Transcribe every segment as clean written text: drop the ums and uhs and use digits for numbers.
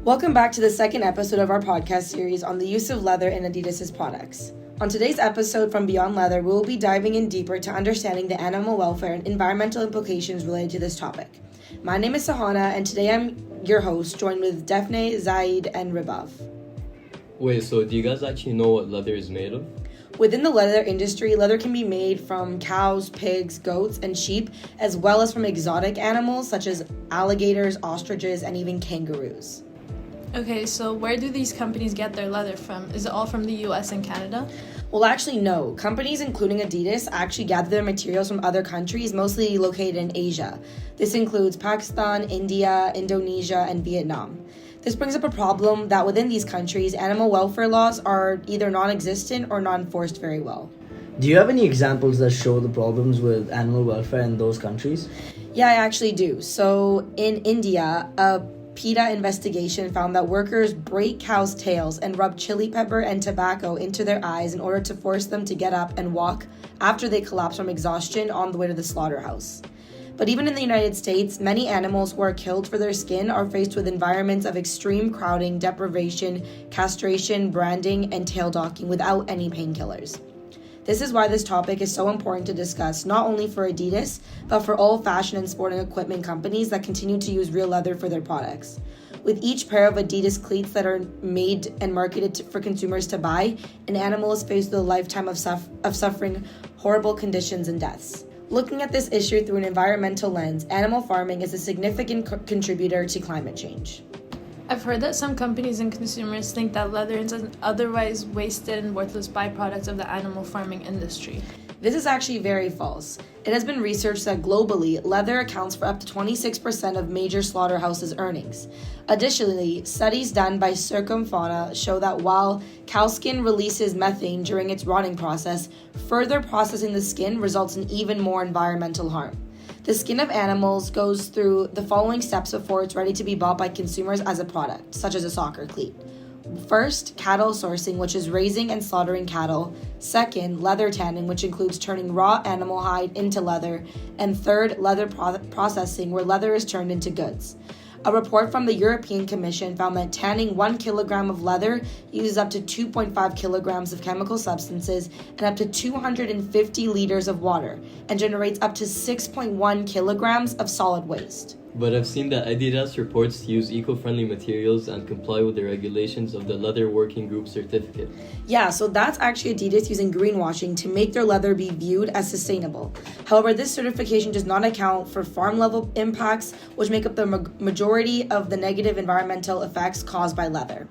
Welcome back to the second episode of our podcast series on the use of leather in Adidas' products. On today's episode from Beyond Leather, we will be diving in deeper to understanding the animal welfare and environmental implications related to this topic. My name is Sahana, and today I'm your host, joined with Daphne, Zaid, and Ribav. Wait, so do you guys actually know what leather is made of? Within the leather industry, leather can be made from cows, pigs, goats, and sheep, as well as from exotic animals such as alligators, ostriches, and even kangaroos. Okay, so where do these companies get their leather from? Is it all from the US and Canada? Well, actually, no. Companies, including Adidas, actually gather their materials from other countries, mostly located in Asia. This includes Pakistan, India, Indonesia, and Vietnam. This brings up a problem that within these countries, animal welfare laws are either non-existent or not enforced very well. Do you have any examples that show the problems with animal welfare in those countries? Yeah, I actually do. So in India, a PETA investigation found that workers break cows' tails and rub chili pepper and tobacco into their eyes in order to force them to get up and walk after they collapse from exhaustion on the way to the slaughterhouse. But even in the United States, many animals who are killed for their skin are faced with environments of extreme crowding, deprivation, castration, branding, and tail docking without any painkillers. This is why this topic is so important to discuss, not only for Adidas, but for all fashion and sporting equipment companies that continue to use real leather for their products. With each pair of Adidas cleats that are made and marketed for consumers to buy, an animal is faced with a lifetime of suffering horrible conditions and deaths. Looking at this issue through an environmental lens, animal farming is a significant contributor to climate change. I've heard that some companies and consumers think that leather is an otherwise wasted and worthless byproduct of the animal farming industry. This is actually very false. It has been researched that globally, leather accounts for up to 26% of major slaughterhouses' earnings. Additionally, studies done by Circumfauna show that while cow skin releases methane during its rotting process, further processing the skin results in even more environmental harm. The skin of animals goes through the following steps before it's ready to be bought by consumers as a product, such as a soccer cleat. First, cattle sourcing, which is raising and slaughtering cattle. Second, leather tanning, which includes turning raw animal hide into leather. And third, leather processing, where leather is turned into goods. A report from the European Commission found that tanning 1 kilogram of leather uses up to 2.5 kilograms of chemical substances and up to 250 liters of water, and generates up to 6.1 kilograms of solid waste. But I've seen that Adidas reports to use eco-friendly materials and comply with the regulations of the Leather Working Group certificate. Yeah, so that's actually Adidas using greenwashing to make their leather be viewed as sustainable. However, this certification does not account for farm-level impacts, which make up the majority of the negative environmental effects caused by leather.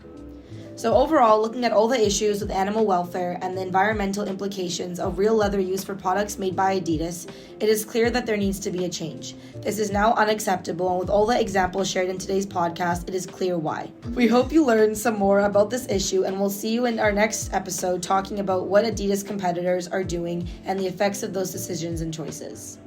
So overall, looking at all the issues with animal welfare and the environmental implications of real leather used for products made by Adidas, it is clear that there needs to be a change. This is now unacceptable, and with all the examples shared in today's podcast, it is clear why. We hope you learned some more about this issue, and we'll see you in our next episode talking about what Adidas competitors are doing and the effects of those decisions and choices.